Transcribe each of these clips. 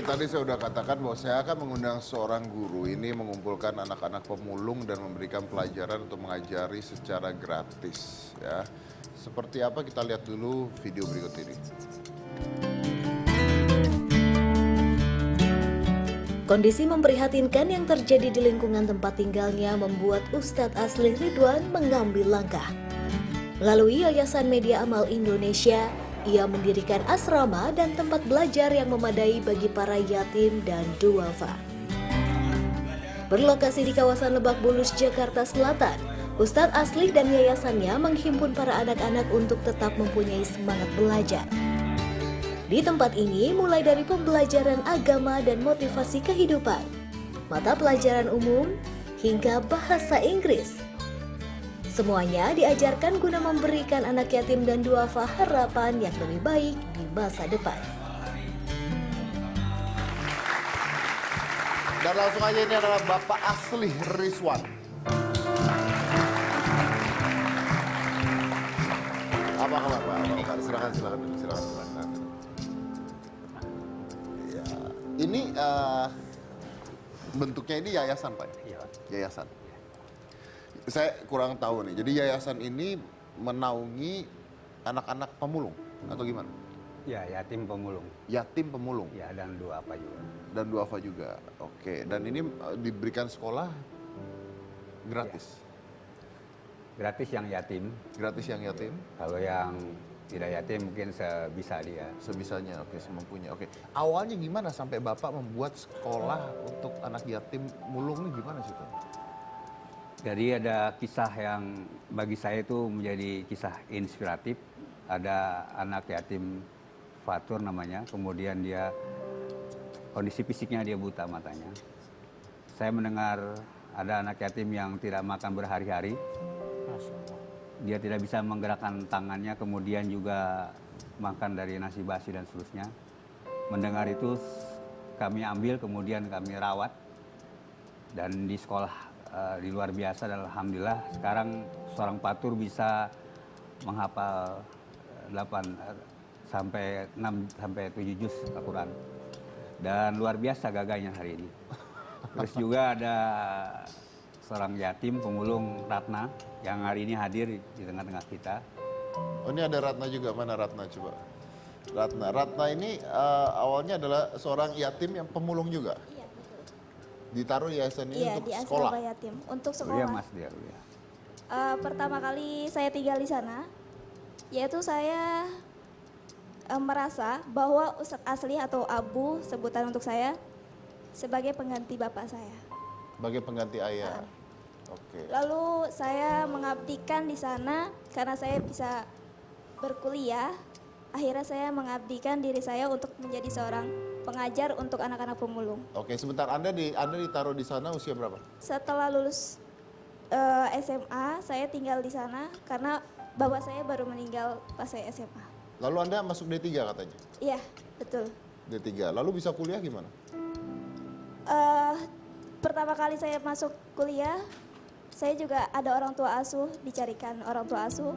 tadi saya udah katakan bahwa saya akan mengundang seorang guru ini mengumpulkan anak-anak pemulung dan memberikan pelajaran untuk mengajari secara gratis ya. Seperti apa kita lihat dulu video berikut ini. Kondisi memprihatinkan yang terjadi di lingkungan tempat tinggalnya membuat Ustadz Asli Ridwan mengambil langkah. Melalui Yayasan Media Amal Indonesia, ia mendirikan asrama dan tempat belajar yang memadai bagi para yatim dan duafa. Berlokasi di kawasan Lebak Bulus, Jakarta Selatan, Ustadz Asli dan yayasannya menghimpun para anak-anak untuk tetap mempunyai semangat belajar. Di tempat ini mulai dari pembelajaran agama dan motivasi kehidupan, mata pelajaran umum, hingga bahasa Inggris. Semuanya diajarkan guna memberikan anak yatim dan duafa harapan yang lebih baik di masa depan. Dan langsung aja ini adalah Bapak Asli Rizwan. Apa kabar Pak? Silakan. Ya, ini bentuknya ini yayasan Pak? Iya. Yayasan. Saya kurang tahu nih. Jadi yayasan ini menaungi anak-anak pemulung atau gimana? Ya, yatim pemulung. Yatim pemulung. Ya, dan duafa juga. Dan duafa juga. Oke. Dan ini diberikan sekolah gratis. Gratis yang yatim. Gratis yang yatim. Kalau yang tidak yatim mungkin sebisa dia. Sebisanya, oke, semampunya. Oke. Awalnya gimana sampai Bapak membuat sekolah untuk anak yatim mulung ini gimana sih Pak? Jadi ada kisah yang bagi saya itu menjadi kisah inspiratif. Ada anak yatim Fatur namanya, kemudian dia kondisi fisiknya dia buta matanya. Saya mendengar ada anak yatim yang tidak makan berhari-hari. Dia tidak bisa menggerakkan tangannya, kemudian juga makan dari nasi basi dan seterusnya. Mendengar itu kami ambil, kemudian kami rawat. Dan di sekolah di luar biasa dan alhamdulillah sekarang seorang Fatur bisa menghafal 6 sampai 7 juz Al-Quran. Dan luar biasa gagahnya hari ini. Terus juga ada seorang yatim pemulung Ratna yang hari ini hadir di tengah-tengah kita. Oh ini ada Ratna juga, mana Ratna coba? Ratna ini awalnya adalah seorang yatim yang pemulung juga? Iya, betul. Ditaruh di yayasan ini Iya, untuk di sekolah? asrama yatim. Untuk Iya sekolah. mas dia. Ya. Pertama kali saya tinggal di sana, yaitu saya merasa bahwa Ustadz Asli atau Abu, sebutan untuk saya, sebagai pengganti bapak saya. Sebagai pengganti ayah? Oke. Lalu saya mengabdikan di sana karena saya bisa berkuliah. Akhirnya saya mengabdikan diri saya untuk menjadi seorang pengajar untuk anak-anak pemulung. Oke, sebentar. Anda ditaruh di sana usia berapa? Setelah lulus SMA, saya tinggal di sana karena bapak saya baru meninggal pas saya SMA. Lalu Anda masuk D3 katanya? Iya, betul. D3. Lalu bisa kuliah gimana? Pertama kali saya masuk kuliah, saya juga ada orang tua asuh, dicarikan orang tua asuh.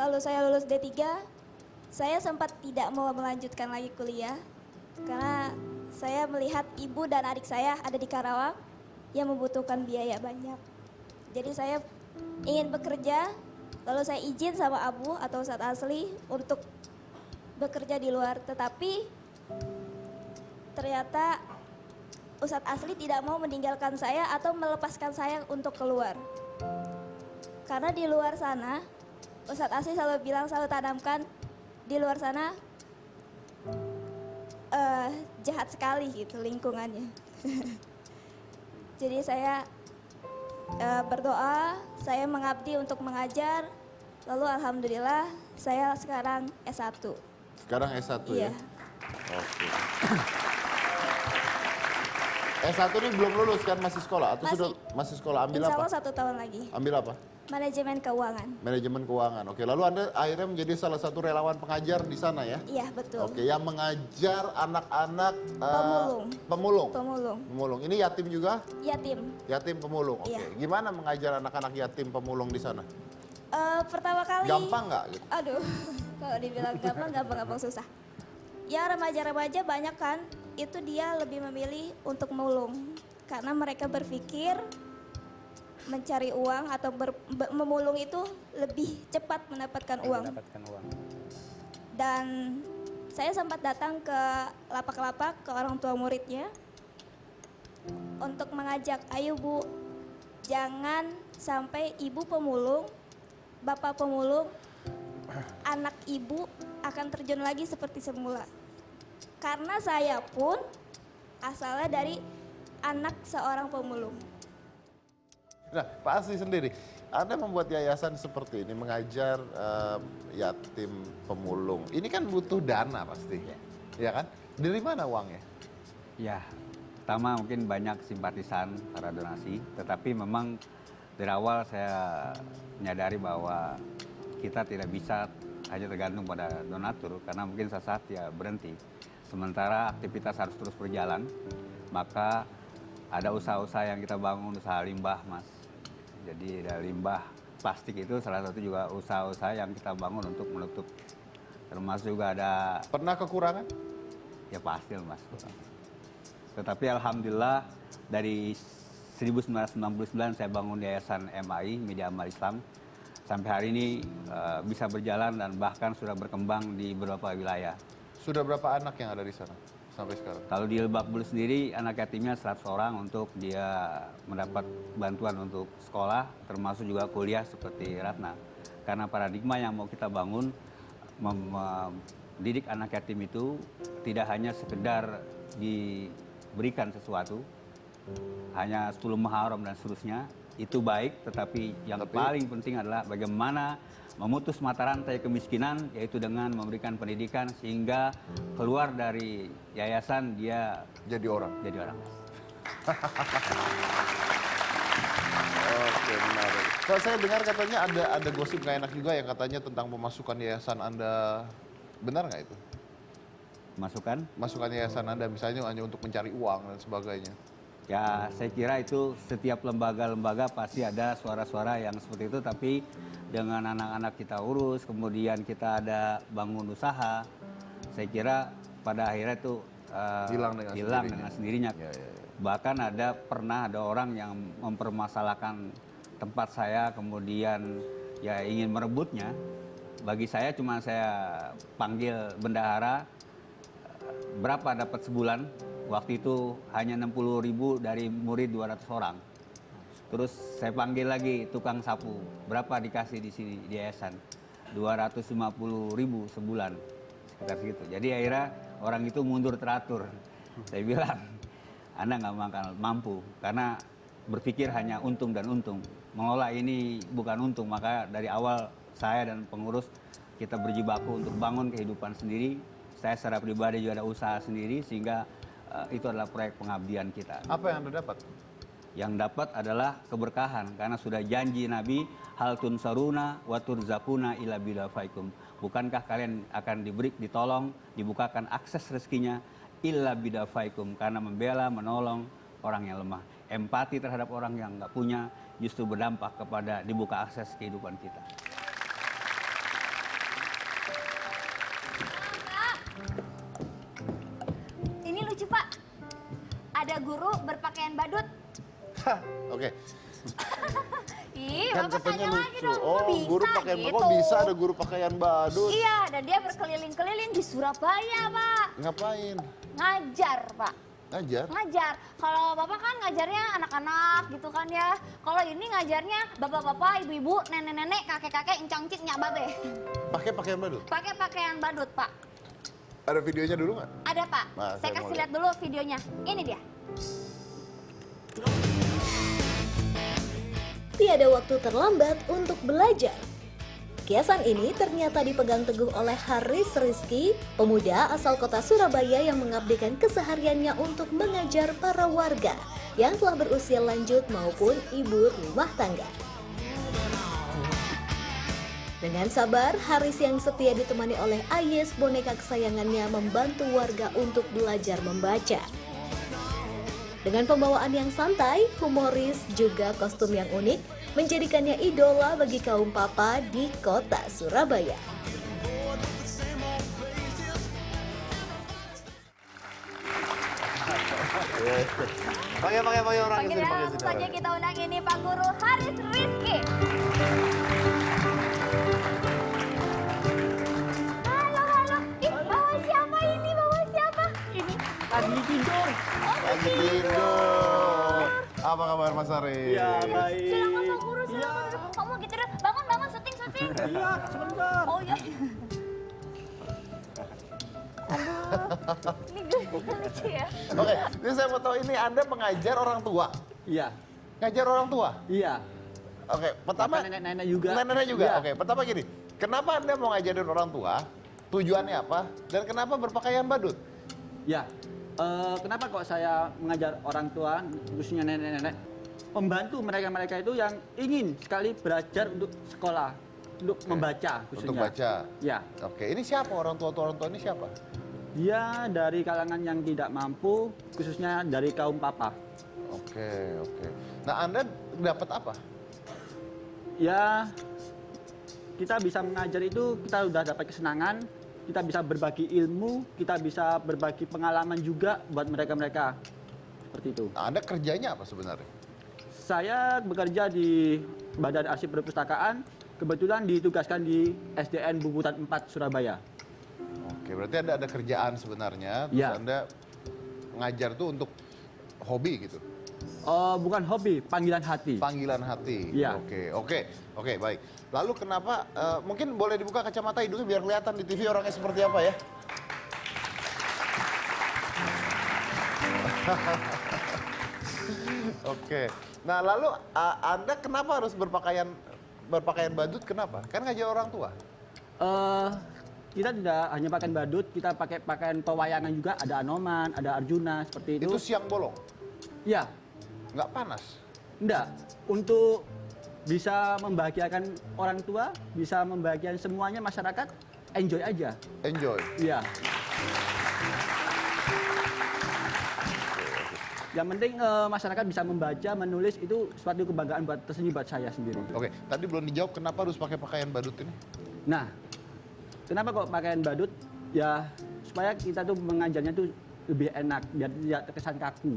Lalu saya lulus D3, saya sempat tidak mau melanjutkan lagi kuliah karena saya melihat ibu dan adik saya ada di Karawang yang membutuhkan biaya banyak. Jadi saya ingin bekerja, lalu saya izin sama Abu atau Ustadz Asli untuk bekerja di luar. Tetapi ternyata Ustadz Asli tidak mau meninggalkan saya atau melepaskan saya untuk keluar. Karena di luar sana, Ustadz Asli selalu bilang, selalu tanamkan, di luar sana jahat sekali gitu lingkungannya. Jadi saya berdoa, saya mengabdi untuk mengajar, lalu alhamdulillah saya sekarang S1. Sekarang S1 Iya. ya? Oke. S1 ini belum lulus kan, masih sekolah? Atau sudah masih sekolah? Ambil Insya apa? Allah 1 tahun lagi. Ambil apa? Manajemen keuangan. Manajemen keuangan. Oke, lalu Anda akhirnya menjadi salah satu relawan pengajar di sana ya? Iya, betul. Oke, yang mengajar anak-anak Pemulung. Pemulung. Ini yatim juga? Yatim. Yatim pemulung. Oke. Iya. Gimana mengajar anak-anak yatim pemulung di sana? Pertama kali. Gampang nggak? Gitu? Aduh, kalau dibilang gampang susah. ya remaja-remaja banyak kan, itu dia lebih memilih untuk mulung. Karena mereka berpikir mencari uang atau memulung itu lebih cepat mendapatkan uang. Dan saya sempat datang ke lapak-lapak ke orang tua muridnya untuk mengajak, ayo Bu, jangan sampai ibu pemulung, bapak pemulung, anak ibu akan terjun lagi seperti semula. Karena saya pun asalnya dari anak seorang pemulung. Nah, Pak Asli sendiri, Anda membuat yayasan seperti ini, mengajar yatim pemulung. Ini kan butuh dana pasti, ya kan? Dari mana uangnya? Ya, pertama mungkin banyak simpatisan para donasi, tetapi memang dari awal saya menyadari bahwa kita tidak bisa hanya tergantung pada donatur, karena mungkin saat ya berhenti. Sementara aktivitas harus terus berjalan, maka ada usaha-usaha yang kita bangun, usaha limbah, Mas. Jadi dari limbah plastik itu salah satu juga usaha-usaha yang kita bangun untuk menutup. Termasuk juga ada... Pernah kekurangan? Ya pasti, Mas. Tetapi alhamdulillah dari 1999 saya bangun Yayasan MAI, Media Amal Islam. Sampai hari ini bisa berjalan dan bahkan sudah berkembang di beberapa wilayah. Sudah berapa anak yang ada di sana sampai sekarang? Kalau di Lebak Bulus sendiri anak yatimnya 100 orang untuk dia mendapat bantuan untuk sekolah, termasuk juga kuliah seperti Ratna. Karena paradigma yang mau kita bangun, mendidik anak yatim itu tidak hanya sekedar diberikan sesuatu, hanya 10 Muharram dan seterusnya, itu baik, tetapi yang paling penting adalah bagaimana memutus mata rantai kemiskinan, yaitu dengan memberikan pendidikan sehingga keluar dari yayasan dia Jadi orang. Oke, menarik. Kalau saya dengar katanya ada gosip nggak enak juga yang katanya tentang pemasukan yayasan Anda. Benar nggak itu? Masukan yayasan Anda misalnya hanya untuk mencari uang dan sebagainya. Ya, saya kira itu setiap lembaga-lembaga pasti ada suara-suara yang seperti itu, tapi dengan anak-anak kita urus, kemudian kita ada bangun usaha, saya kira pada akhirnya itu hilang dengan sendirinya. Ya. Bahkan pernah ada orang yang mempermasalahkan tempat saya, kemudian ya ingin merebutnya. Bagi saya cuma saya panggil bendahara, berapa dapat sebulan? Waktu itu hanya 60.000 dari murid 200 orang. Terus saya panggil lagi tukang sapu, berapa dikasih di sini di yayasan? 250.000 sebulan, sekitar segitu. Jadi akhirnya orang itu mundur teratur. Saya bilang, Anda nggak mampu, karena berpikir hanya untung dan untung. Mengelola ini bukan untung, maka dari awal saya dan pengurus kita berjibaku untuk bangun kehidupan sendiri. Saya secara pribadi juga ada usaha sendiri, sehingga itu adalah proyek pengabdian kita. Apa yang Anda dapat? Yang dapat adalah keberkahan, karena sudah janji Nabi, hal tunsaruna wa turzakuna ila bidafaikum. Bukankah kalian akan ditolong, dibukakan akses rezekinya illa bidafaikum, karena membela, menolong orang yang lemah. Empati terhadap orang yang nggak punya justru berdampak kepada dibuka akses kehidupan kita. Ini lucu, Pak. Ada guru berpakaian badut. Oke. Ih, Kan Bapak katanya tanya lagi lucu. dong, kok bisa Guru pakaian gitu? kok bisa ada guru pakaian badut? Iya, dan dia berkeliling-keliling di Surabaya, Pak. Ngapain? Ngajar, Pak. Ngajar? Ngajar. Kalau Bapak kan ngajarnya anak-anak gitu kan ya. Kalau ini ngajarnya bapak-bapak, ibu-ibu, nenek-nenek, kakek-kakek, encang-cing, nyak babe. Pakai pakaian badut? Pakai pakaian badut, Pak. Ada videonya dulu nggak? Ada, Pak. Nah, saya saya mau kasih lihat dulu videonya. Ini dia. Tiada waktu terlambat untuk belajar. Kiasan ini ternyata dipegang teguh oleh Haris Rizky, pemuda asal kota Surabaya yang mengabdikan kesehariannya untuk mengajar para warga yang telah berusia lanjut maupun ibu rumah tangga. Dengan sabar, Haris yang setia ditemani oleh Ayes, boneka kesayangannya, membantu warga untuk belajar membaca. Dengan pembawaan yang santai, humoris, juga kostum yang unik, menjadikannya idola bagi kaum papa di kota Surabaya. Pakai orang Panggil ke sini, ya, pakai langsung sini saja orangnya. kita undang ini Pak Guru Haris Rizky. Halo, halo. Ih, bawa siapa ini? Bawa siapa? Ini. Lagi tidur. Lagi tidur. Apa kabar Mas Haris? Ya, baik. Silakan Pak Guru, Iya. silakan. Kamu gitu deh. Bangun, bangun, syuting, syuting. Iya, sebentar. Oh iya. Ini lucu ya. Oke, ini saya mau tahu ini Anda mengajar orang tua. Iya. Ngajar orang tua? Iya. Oke, pertama Bahkan nenek-nenek juga. Nenek-nenek juga. Iya. Oke, pertama gini. Kenapa Anda mau ngajarin orang tua? Tujuannya apa? Dan kenapa berpakaian badut? Ya. Kenapa kok saya mengajar orang tua, khususnya nenek-nenek, membantu mereka-mereka itu yang ingin sekali belajar untuk sekolah, untuk membaca khususnya. Untuk baca. Ya. Oke, ini siapa orang tua ini siapa? Dia dari kalangan yang tidak mampu, khususnya dari kaum papa. Oke, oke. Nah, Anda dapat apa? Ya, kita bisa mengajar itu, kita sudah dapat kesenangan, kita bisa berbagi ilmu, kita bisa berbagi pengalaman juga buat mereka-mereka. Seperti itu. Nah, Anda kerjanya apa sebenarnya? Saya bekerja di Badan Arsip Perpustakaan, kebetulan ditugaskan di SDN Bubutan 4 Surabaya. Oke, berarti Anda ada kerjaan sebenarnya, terus Ya. Anda ngajar tuh untuk hobi gitu? Bukan hobi, panggilan hati. Panggilan hati. Iya. Oke, baik. Lalu kenapa, mungkin boleh dibuka kacamata hidungnya biar kelihatan di TV orangnya seperti apa ya? Oke. Nah, lalu Anda kenapa harus berpakaian badut? Kenapa? Kan ngajar orang tua. Kita tidak hanya pakaian badut, kita pakai pakaian pewayangan juga, ada Anoman, ada Arjuna, seperti itu. Itu siang bolong, Ya, nggak panas. enggak. Untuk bisa membahagiakan orang tua, bisa membahagiakan semuanya masyarakat, enjoy aja. Enjoy. Iya. Yang penting masyarakat bisa membaca, menulis, itu suatu kebanggaan tersendiri buat saya sendiri. Oke, tadi belum dijawab kenapa harus pakai pakaian badut ini? Nah, kenapa kok pakaian badut? Ya, supaya kita tuh mengajarnya tuh lebih enak, biar tidak terkesan kaku.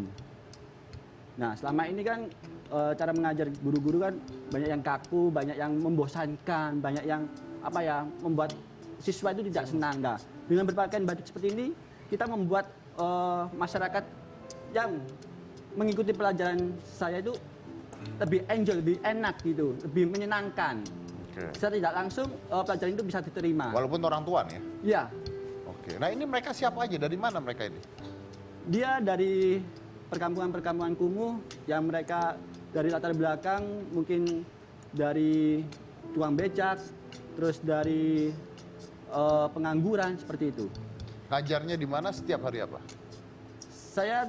Nah, selama ini kan cara mengajar guru-guru kan banyak yang kaku, banyak yang membosankan, banyak yang membuat siswa itu tidak senang. Nah, dengan berpakaian badut seperti ini, kita membuat masyarakat yang mengikuti pelajaran saya itu lebih enjoy, lebih enak gitu, lebih menyenangkan. Oke. Secara tidak langsung pelajaran itu bisa diterima. Walaupun orang tua nih ya? Iya, Oke, nah ini mereka siapa aja? Dari mana mereka ini? dia dari perkampungan-perkampungan kumuh yang mereka dari latar belakang mungkin dari tukang becak, terus dari pengangguran seperti itu. Ngajarnya di mana setiap hari apa? Saya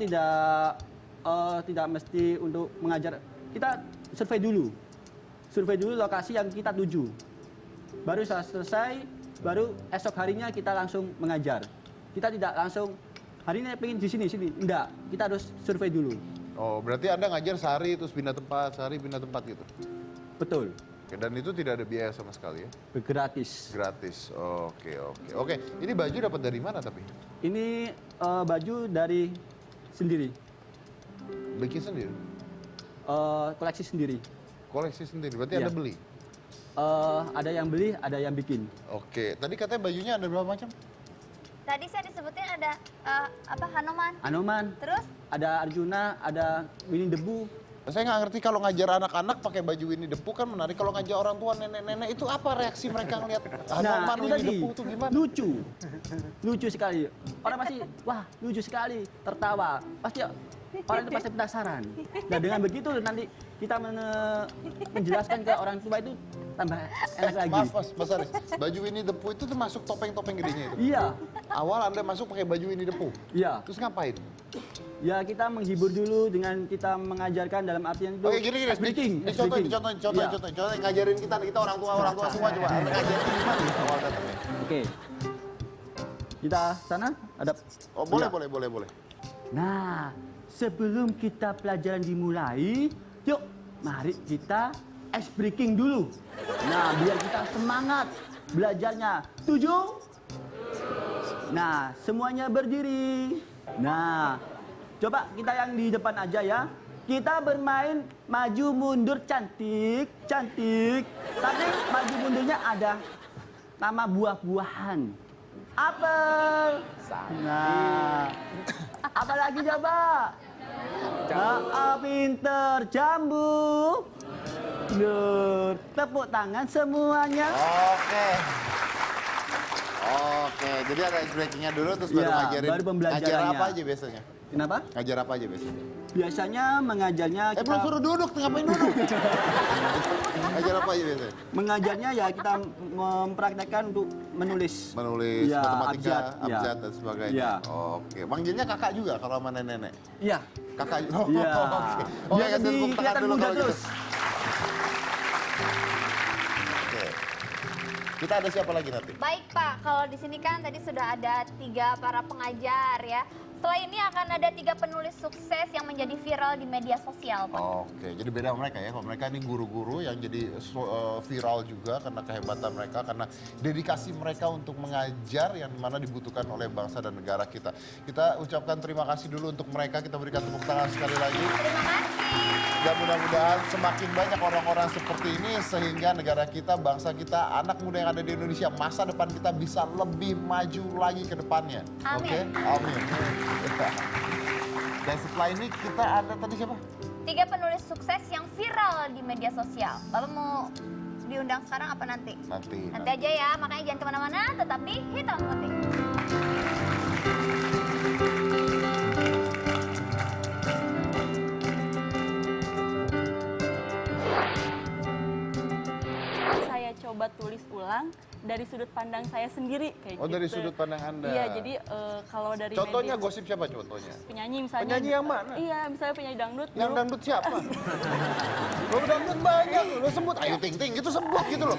tidak mesti untuk mengajar. Kita survei dulu lokasi yang kita tuju. Baru selesai, baru esok harinya kita langsung mengajar. Kita tidak langsung hari ini pengen di sini, enggak. Kita harus survei dulu. Oh, berarti Anda ngajar sehari terus pindah tempat, gitu? Betul, Oke, dan itu tidak ada biaya sama sekali ya? gratis. Gratis. Oke. Ini baju dapat dari mana tapi? Ini baju dari sendiri, Bikin sendiri? koleksi sendiri. Koleksi sendiri, berarti Iya. Anda beli? Ada yang beli, ada yang bikin. Oke, tadi katanya bajunya ada berapa macam? Tadi saya disebutin ada Hanoman. Anoman, Terus ada Arjuna, ada Winnie the Pooh. Saya nggak ngerti kalau ngajar anak-anak pakai baju ini depu kan menarik. Kalau ngajar orang tua, nenek-nenek itu apa reaksi mereka ngeliat Hanoman itu ini tadi depu itu gimana? lucu sekali. Orang pasti, wah lucu sekali, tertawa. Pasti orang itu pasti penasaran. Nah dengan begitu nanti kita menjelaskan ke orang tua itu tambah enak lagi. Maaf Mas Haris, baju ini depu itu termasuk topeng-topeng gedenya itu? Iya, Awal Anda masuk pakai baju ini depu, iya. terus ngapain? Ya kita menghibur dulu dengan kita mengajarkan dalam artian itu. Oke gini, ice breaking. contohin, ngajarin kita orang tua semua coba. Anda ngajarin gimana awal datangnya? Oke. Kita sana ada. Oh boleh, Iya. boleh. Nah, sebelum kita pelajaran dimulai, yuk mari kita ice breaking dulu. Nah, biar kita semangat belajarnya. Tujuh? Nah, semuanya berdiri. Nah, Coba kita yang di depan aja ya. Kita bermain maju mundur cantik, cantik. Tapi maju mundurnya ada nama buah-buahan. Apel. Nah, apa lagi coba? Pinter, jambu. Nur, tepuk tangan semuanya. Oke. Oke, jadi ada ice breakingnya dulu terus baru Iya, ngajarin. baru pembelajarannya. Ngajar apa aja biasanya? Kenapa? Ngajar apa aja biasanya? Biasanya mengajarnya Belum suruh duduk, ngapain duduk? Ngajar apa aja biasanya? mengajarnya ya kita mempraktekkan untuk menulis. Menulis, Ya, matematika, abjad, ya. abjad dan sebagainya. Ya. Oke, manggilnya kakak juga kalau sama nenek-nenek? Iya. Kakak juga? Oh, Iya. oke. Biar kasih lebih tepuk tangan kelihatan dulu muda kalau gitu. terus. Oke. Kita ada siapa lagi nanti? Baik Pak, kalau di sini kan tadi sudah ada 3 para pengajar ya. Setelah ini akan ada 3 penulis sukses yang menjadi viral di media sosial Pak. Oke, jadi beda sama mereka ya. Kalau mereka ini guru-guru yang jadi viral juga karena kehebatan mereka, karena dedikasi mereka untuk mengajar yang mana dibutuhkan oleh bangsa dan negara kita. Kita ucapkan terima kasih dulu untuk mereka, kita berikan tepuk tangan sekali lagi. Terima kasih. Dan mudah-mudahan semakin banyak orang-orang seperti ini sehingga negara kita, bangsa kita, anak muda yang ada di Indonesia, masa depan kita bisa lebih maju lagi ke depannya. Amin. Oke? Amin. Dan setelah ini kita ada tadi siapa? 3 penulis sukses yang viral di media sosial. Bapak mau diundang sekarang apa nanti? Nanti. Nanti aja ya, makanya jangan kemana-mana, tetap di Hitam Putih. Saya coba tulis ulang dari sudut pandang saya sendiri kayak Oh, gitu. dari sudut pandang Anda. Iya, jadi kalau dari Contohnya media- gosip siapa contohnya? penyanyi misalnya. Penyanyi yang mana? Iya, misalnya penyanyi dangdut. Yang dulu. dangdut siapa? Lo dangdut banyak, lo sebut Ayu Ting Ting gitu sebut gitu loh.